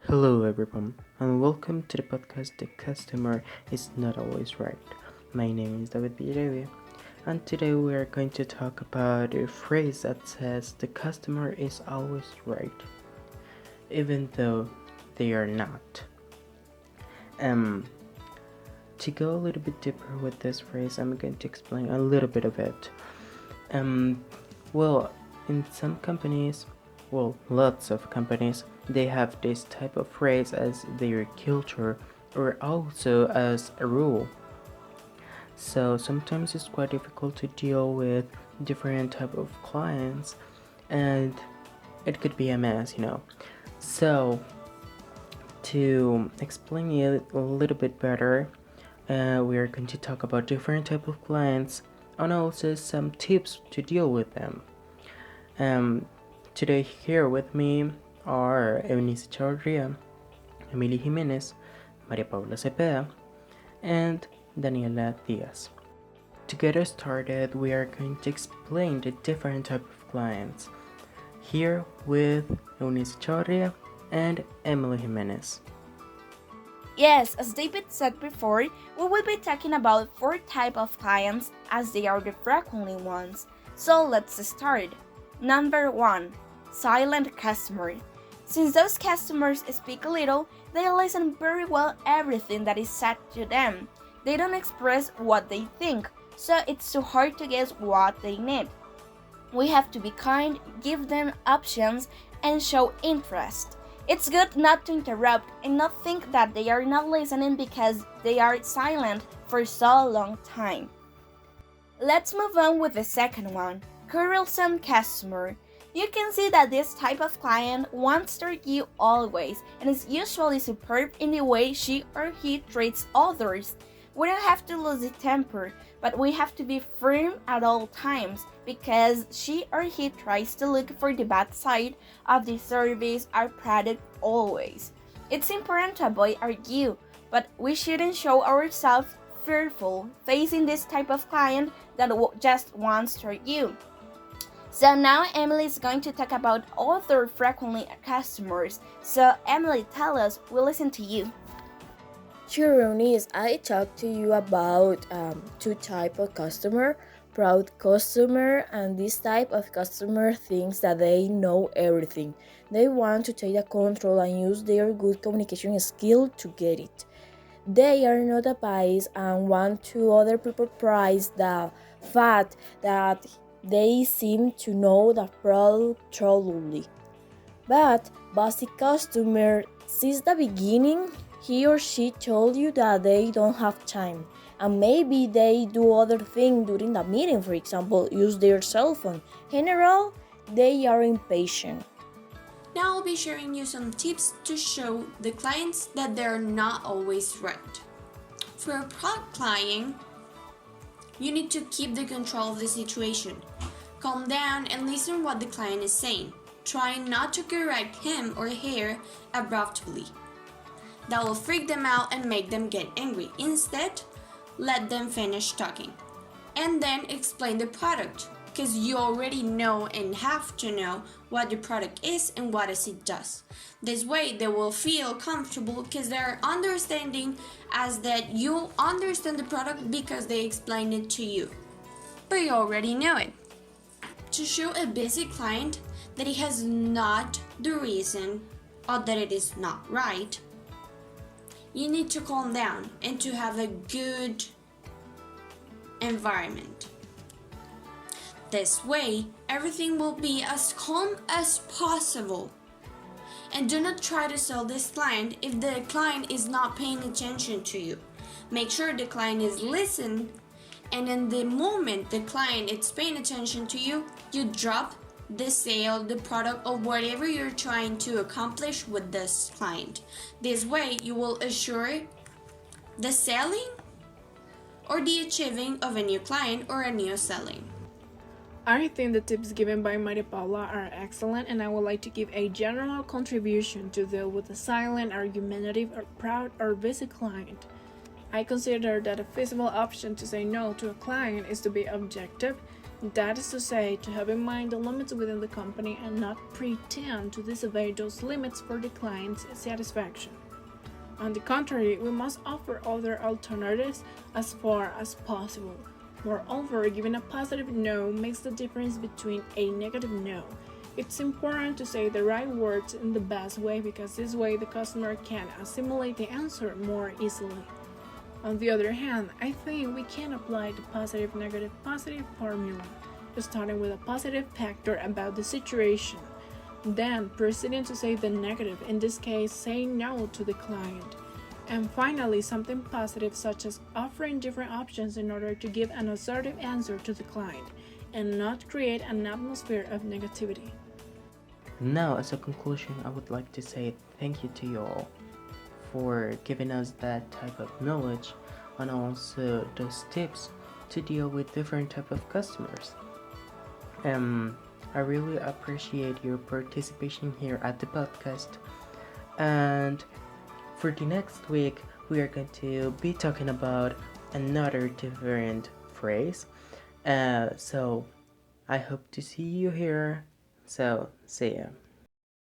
Hello, everyone, and welcome to the podcast The Customer is Not Always Right. My name is David Villarevi, and today we are going to talk about a phrase that says the customer is always right, even though they are not. To go a little bit deeper with this phrase, I'm going to explain a little bit of it. Well, in some companies, lots of companies, they have this type of phrase as their culture or also as a rule. So sometimes it's quite difficult to deal with different type of clients, and it could be a mess. So to explain it a little bit better, we are going to talk about different type of clients and also some tips to deal with them. Today here with me are Eunice, Emily Jimenez, Maria Paula Cepeda, and Daniela Diaz. To get us started, we are going to explain the different type of clients. Here with Eunice and Emily Jimenez. Yes, as David said before, we will be talking about 4 types of clients as they are the frequently ones. So let's start. Number 1. Silent customer. Since those customers speak little, they listen very well everything that is said to them. They don't express what they think, so it's too hard to guess what they need. We have to be kind, give them options, and show interest. It's good not to interrupt and not think that they are not listening because they are silent for so long time. Let's move on with the second one, quarrelsome customer. You can see that this type of client wants to argue always and is usually superb in the way she or he treats others. We don't have to lose the temper, but we have to be firm at all times because she or he tries to look for the bad side of the service or product always. It's important to avoid argue, but we shouldn't show ourselves fearful facing this type of client that just wants to argue. So now Emily is going to talk about other frequently customers. So Emily, tell us, we listen to you. Sure, Eunice, I talked to you about 2 type of customer, proud customer, and this type of customer thinks that they know everything. They want to take the control and use their good communication skill to get it. They are not a bias and want to other people prize the fact that they seem to know the product thoroughly. But basic customer, since the beginning, he or she told you that they don't have time, and maybe they do other things during the meeting, for example, use their cell phone. In general, they are impatient. Now I'll be sharing you some tips to show the clients that they're not always right. For a product client, you need to keep the control of the situation. Calm down and listen what the client is saying. Try not to correct him or her abruptly. That will freak them out and make them get angry. Instead, let them finish talking. And then explain the product, because you already know and have to know what the product is and what it does. This way, they will feel comfortable because they're understanding as that you understand the product because they explained it to you. But you already know it. To show a busy client that he has not the reason or that it is not right, you need to calm down and to have a good environment. This way, everything will be as calm as possible. And do not try to sell this client if the client is not paying attention to you. Make sure the client is listening, and in the moment the client is paying attention to you, you drop the sale, the product, or whatever you're trying to accomplish with this client. This way, you will assure the selling or the achieving of a new client or a new selling. I think the tips given by Maria Paula are excellent, and I would like to give a general contribution to deal with a silent, argumentative, or proud or busy client. I consider that a feasible option to say no to a client is to be objective That is to say, to have in mind the limits within the company and not pretend to disobey those limits for the client's satisfaction. On the contrary, we must offer other alternatives as far as possible. Moreover, giving a positive no makes the difference between a negative no. It's important to say the right words in the best way because this way the customer can assimilate the answer more easily. On the other hand, I think we can apply the positive negative positive formula, starting with a positive factor about the situation, then proceeding to say the negative, in this case saying no to the client, and finally something positive such as offering different options in order to give an assertive answer to the client and not create an atmosphere of negativity. Now, as a conclusion, I would like to say thank you to you all for giving us that type of knowledge and also those tips to deal with different type of customers. I really appreciate your participation here at the podcast. And for the next week, we are going to be talking about another different phrase. So I hope to see you here. So, see ya.